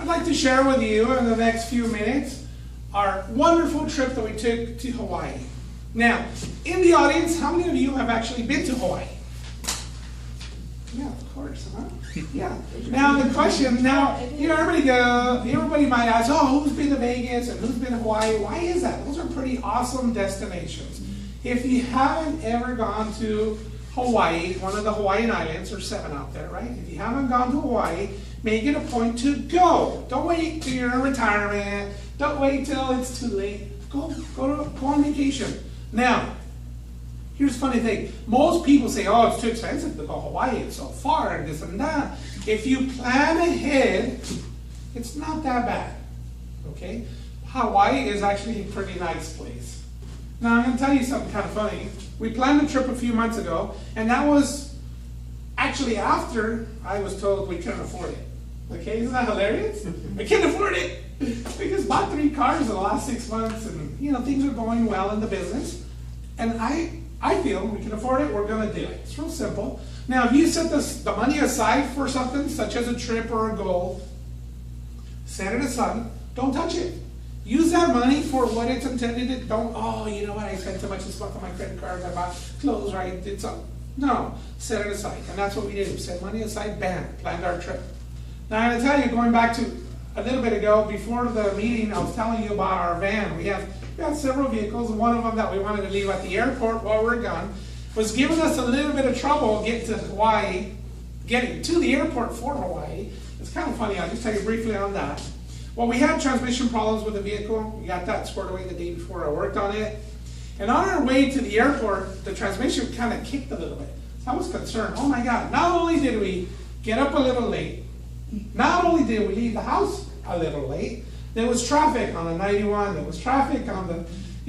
I'd like to share with you in the next few minutes our wonderful trip that we took to Hawaii. Now, in the audience, how many of you have actually been to Hawaii? Yeah, of course, huh? Yeah. Now the question, everybody might ask, oh, who's been to Vegas and who's been to Hawaii? Why is that? Those are pretty awesome destinations. If you haven't ever gone to Hawaii, one of the Hawaiian islands, there's 7 out there, right? If you haven't gone to Hawaii, make it a point to go. Don't wait till you're in retirement. Don't wait till it's too late. Go on vacation. Now, here's the funny thing. Most people say, oh, it's too expensive to go to Hawaii. It's so far and this and that. If you plan ahead, it's not that bad. Okay? Hawaii is actually a pretty nice place. Now, I'm going to tell you something kind of funny. We planned a trip a few months ago, and that was actually after I was told we couldn't afford it. Okay, isn't that hilarious? We can't afford it. We just bought 3 cars in the last 6 months, and things are going well in the business. And I feel we can afford it, we're going to do it. It's real simple. Now, if you set the money aside for something, such as a trip or a goal, set it aside, don't touch it. Use that money for what it's intended to. Don't, you know what, I spent too much this month on my credit cards, I bought clothes, right, did something. No, set it aside. And that's what we did. We set money aside, bam, planned our trip. Now, I'm going to tell you, going back to a little bit ago, before the meeting, I was telling you about our van. We have several vehicles, and one of them that we wanted to leave at the airport while we're gone was giving us a little bit of trouble getting to Hawaii, getting to the airport for Hawaii. It's kind of funny. I'll just tell you briefly on that. Well, we had transmission problems with the vehicle. We got that squared away the day before I worked on it. And on our way to the airport, the transmission kind of kicked a little bit. So I was concerned. Oh my God, not only did we get up a little late, not only did we leave the house a little late, there was traffic on the 91, there was traffic on the,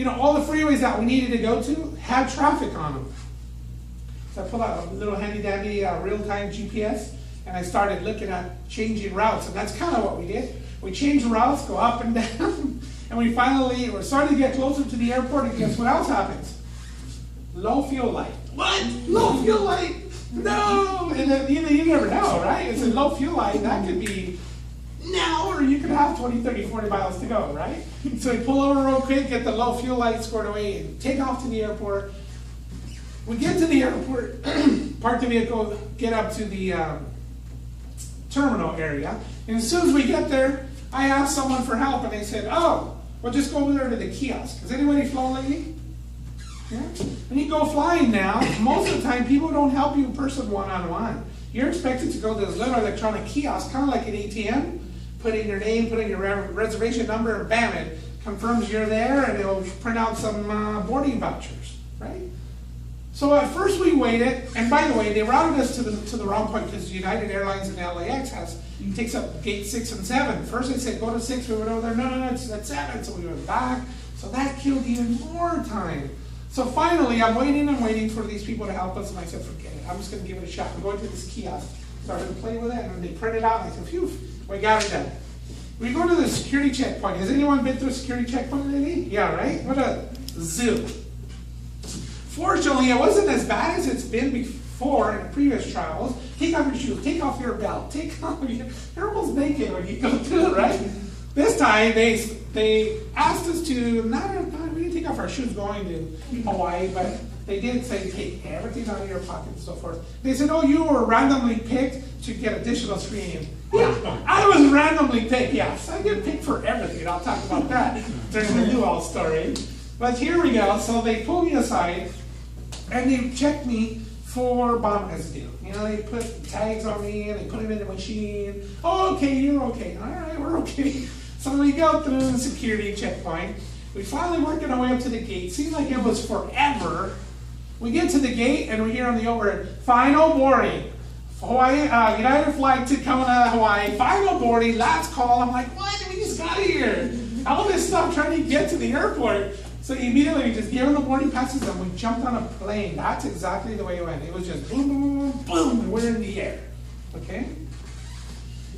all the freeways that we needed to go to had traffic on them. So I pulled out a little handy-dandy real-time GPS, and I started looking at changing routes, and that's kind of what we did. We changed routes, go up and down, and we're starting to get closer to the airport, and guess what else happens? Low fuel light. What? Low fuel light? No! And then, you never know, right? It's a low fuel light, that could be now, or you could have 20, 30, 40 miles to go, right? So we pull over real quick, get the low fuel light squared away, and take off to the airport. We get to the airport, park the vehicle, get up to the terminal area, and as soon as we get there, I asked someone for help, and they said, oh, well, just go over there to the kiosk. Has anybody flown lately? Yeah? When you go flying now, most of the time, people don't help you in person one-on-one. You're expected to go to this little electronic kiosk, kind of like an ATM, put in your name, put in your reservation number, and bam, it confirms you're there, and it'll print out some boarding vouchers, right? So at first we waited, and by the way, they routed us to the wrong point because United Airlines and LAX takes up gate 6 and 7. First they said go to 6, we went over there, no, it's at 7, so we went back. So that killed even more time. So finally, I'm waiting for these people to help us, and I said, forget it, I'm just going to give it a shot. I'm going to this kiosk, started to play with it, and they print it out, and I said, phew, we got it done. We go to the security checkpoint. Has anyone been through a security checkpoint lately? Yeah, right? What a zoo. Fortunately, it wasn't as bad as it's been before in previous trials. Take off your shoes, take off your belt, you're almost naked when you go through it, right? This time, they asked us to, we didn't take off our shoes going to Hawaii, but they did say take everything out of your pocket and so forth. They said, oh, you were randomly picked to get additional screening. Yeah, I was randomly picked, yes. I get picked for everything, I'll talk about that during the Luau story. But here we go, so they pulled me aside, and they checked me for bomb residue. They put tags on me, and they put them in the machine. Oh, okay, you're okay. All right, we're okay. So we go through the security checkpoint. We finally working our way up to the gate. Seemed like it was forever. We get to the gate, and we hear on the overhead, final boarding. Hawaii, United flight to coming out of Hawaii, final boarding, last call. I'm like, what? We just got here. All this stuff trying to get to the airport. So immediately we just gave them the boarding passes and we jumped on a plane. That's exactly the way it went. It was just boom, boom, boom, boom, and we're in the air. Okay?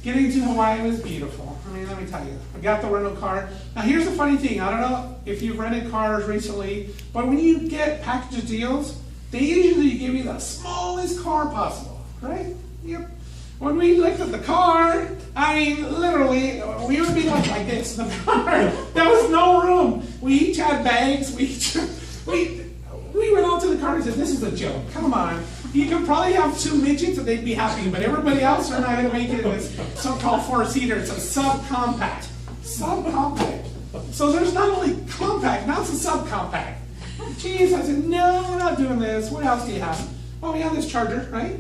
Getting to Hawaii was beautiful. I mean, let me tell you. I got the rental car. Now here's the funny thing. I don't know if you've rented cars recently, but when you get package deals, they usually give you the smallest car possible, right? Yep. When we looked at the car, I mean, literally, we would be like this in the car. There was no room. We each had bags. We went out to the car and said, this is a joke. Come on. You could probably have 2 midgets and they'd be happy, but everybody else are not going to make it in this so-called 4-seater. It's a subcompact. Subcompact. So there's not only compact, now it's a subcompact. Jeez, I said, no, we're not doing this. What else do you have? Well, we have this charger, right?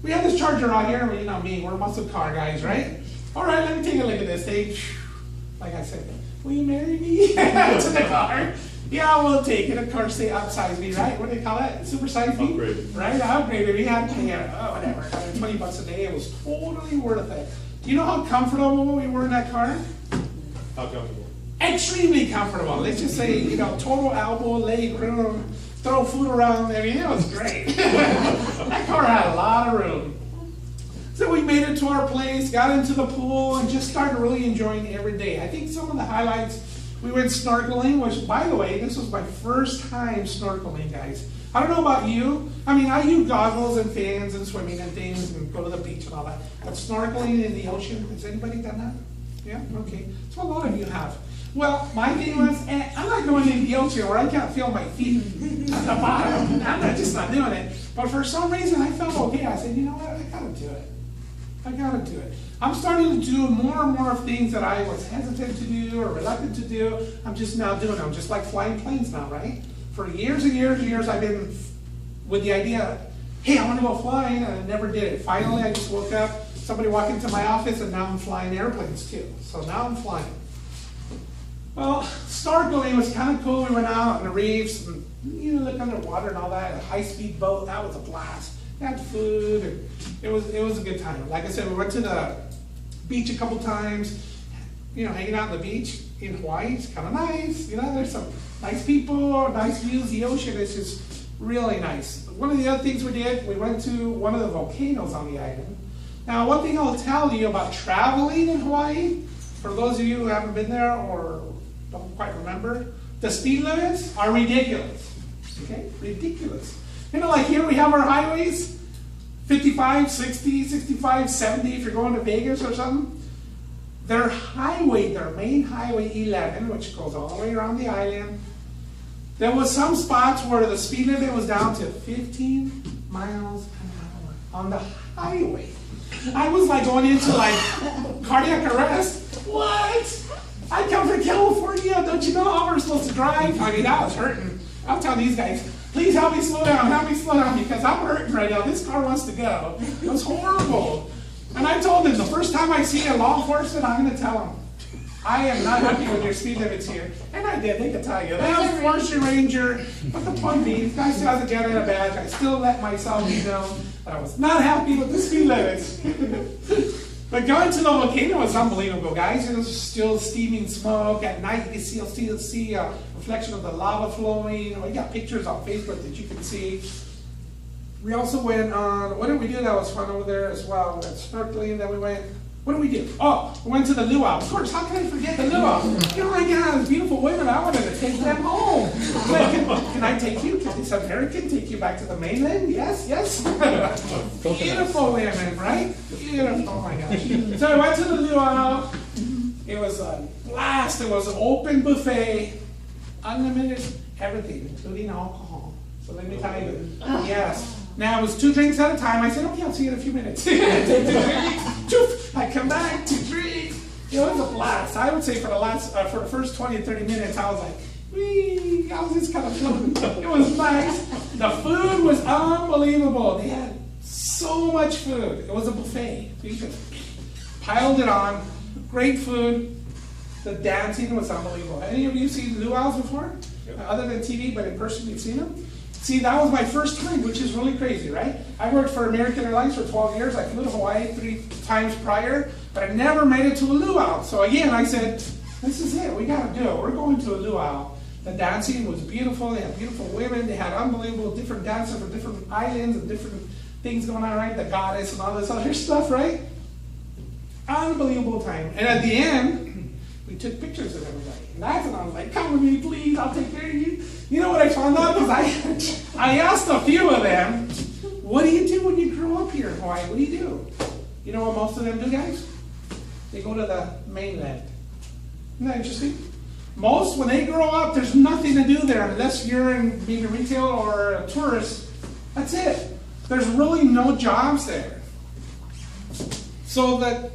We have this charger out here. Well, you know me, we're muscle car guys, right? All right, let me take a look at this thing. Like I said, will you marry me? To the car. Yeah, we'll take it. Of course, they upsize me, right? What do they call it? Super size me? Upgrade. Right? I upgraded me. I had to pay, whatever, $20 a day. It was totally worth it. Do you know how comfortable we were in that car? How comfortable? Extremely comfortable. Let's just say, total elbow, leg room, throw food around. I mean, it was great. That car had a lot of room. So we made it to our place, got into the pool, and just started really enjoying every day. I think some of the highlights, we went snorkeling, which, by the way, this was my first time snorkeling, guys. I don't know about you. I mean, I use goggles and fins and swimming and things and go to the beach and all that. But snorkeling in the ocean, has anybody done that? Yeah? Okay. So a lot of you have. Well, my thing was, I'm not going in the ocean where I can't feel my feet at the bottom. I'm just not doing it. But for some reason, I felt okay. I said, you know what? I got to do it. I gotta do it. I'm starting to do more and more of things that I was hesitant to do or reluctant to do. I'm just now doing them, just like flying planes now, right? For years and years and years, I've been with the idea, hey, I want to go flying, and I never did it. Finally, I just woke up, somebody walked into my office, and now I'm flying airplanes too. So now I'm flying. Well, snorkeling was kind of cool. We went out on the reefs and look underwater and all that. A high-speed boat, that was a blast. We had food, and it was a good time. Like I said, we went to the beach a couple times. Hanging out on the beach in Hawaii is kind of nice. There's some nice people, nice views. The ocean is just really nice. One of the other things we did, we went to one of the volcanoes on the island. Now, one thing I'll tell you about traveling in Hawaii, for those of you who haven't been there or don't quite remember, the speed limits are ridiculous. Okay? Ridiculous. Like here we have our highways, 55, 60, 65, 70 if you're going to Vegas or something. Their main highway 11, which goes all the way around the island, there was some spots where the speed limit was down to 15 miles an hour on the highway. I was like going into like cardiac arrest. What? I come from California, don't you know how we're supposed to drive? I mean, I was hurting. I'll tell these guys, please help me slow down, because I'm hurting right now. This car wants to go. It was horrible. And I told them, the first time I see a law enforcement, I'm going to tell them, I am not happy with your speed limits here. And I did, they could tell you. They have a forestry ranger, but the point being, guy still hasn't gotten a badge. I still let myself be known that I was not happy with the speed limits. But going to the volcano was unbelievable, guys. It was still steaming smoke. At night, you can still see a reflection of the lava flowing. We got pictures on Facebook that you can see. We also went on, what did we do that was fun over there as well? We went snorkeling, then we went, what did we do? Oh, we went to the luau. Of course, how can I forget the luau? Oh my God, beautiful women, I wanted to take them home. Can I take you? Can this American take you back to the mainland? Yes. Beautiful women, right? Beautiful, oh my gosh. So I went to the luau. It was a blast. It was an open buffet, unlimited everything, including alcohol. So let me tell you, yes. Now it was 2 drinks at a time. I said, okay, I'll see you in a few minutes. Take 2 drinks. I come back, 2 drinks. It was a blast. I would say for the first 20 or 30 minutes, I was like, wee, I was just kind of floating. It was nice. The food was unbelievable. They had so much food. It was a buffet. We just piled it on. Great food. The dancing was unbelievable. Any of you seen luau's before? Yep. Other than TV, but in person you've seen them? See, that was my first time, which is really crazy, right? I worked for American Airlines for 12 years. I flew to Hawaii 3 times prior, but I never made it to a luau. So again, I said, this is it. We got to do it. We're going to a luau. The dancing was beautiful. They had beautiful women. They had unbelievable different dances from different islands and different things going on, right? The goddess and all this other stuff, right? Unbelievable time. And at the end, we took pictures of everybody. And that's when I was like, come with me, please. I'll take care of you. You know what I found out? Because I asked a few of them, what do you do when you grow up here in Hawaii? What do? You know what most of them do, guys? they go to the mainland. Isn't that interesting? Most, when they grow up, there's nothing to do there unless you're in maybe retail or a tourist. That's it. There's really no jobs there. So the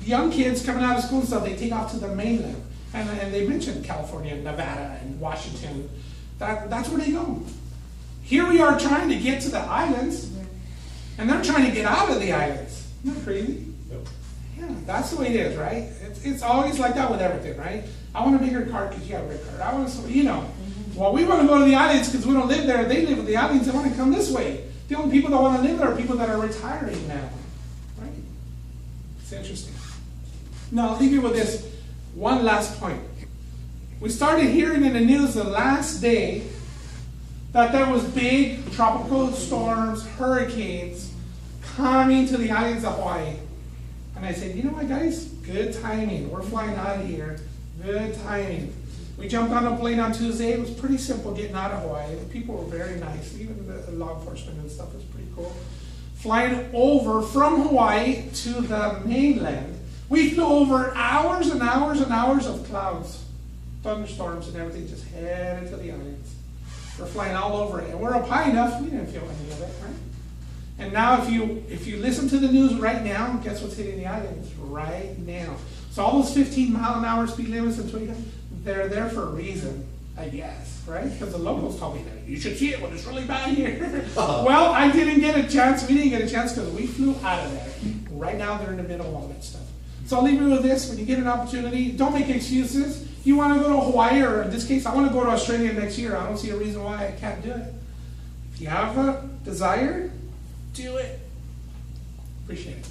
young kids coming out of school and stuff, they take off to the mainland. And they mentioned California, Nevada, and Washington. That's where they go. Here we are trying to get to the islands, and they're trying to get out of the islands. Isn't that crazy? Yep. Yeah, that's the way it is, right? It's always like that with everything, right? I want a bigger car because you got a big car. I want well, we want to go to the islands because we don't live there. They live in the islands. They want to come this way. The only people that want to live there are people that are retiring now, right? It's interesting. Now, I'll leave you with this one last point. We started hearing in the news the last day that there was big tropical storms, hurricanes coming to the islands of Hawaii. And I said, you know what, guys? Good timing. We're flying out of here. Good timing. We jumped on a plane on Tuesday. It was pretty simple getting out of Hawaii. The people were very nice. Even the law enforcement and stuff was pretty cool. Flying over from Hawaii to the mainland. We flew over hours and hours and hours of clouds, thunderstorms and everything, just headed to the islands. We're flying all over it. And we're up high enough, we didn't feel any of it, right? And now if you listen to the news right now, guess what's hitting the islands right now? So all those 15-mile-an-hour speed limits in Twiga, they're there for a reason, I guess, right? Because the locals told me that you should see it when it's really bad here. Well, I didn't get a chance. We didn't get a chance because we flew out of there. Right now, they're in the middle of all that stuff. So I'll leave you with this. When you get an opportunity, don't make excuses. You want to go to Hawaii, or in this case, I want to go to Australia next year. I don't see a reason why I can't do it. If you have a desire, do it. Appreciate it.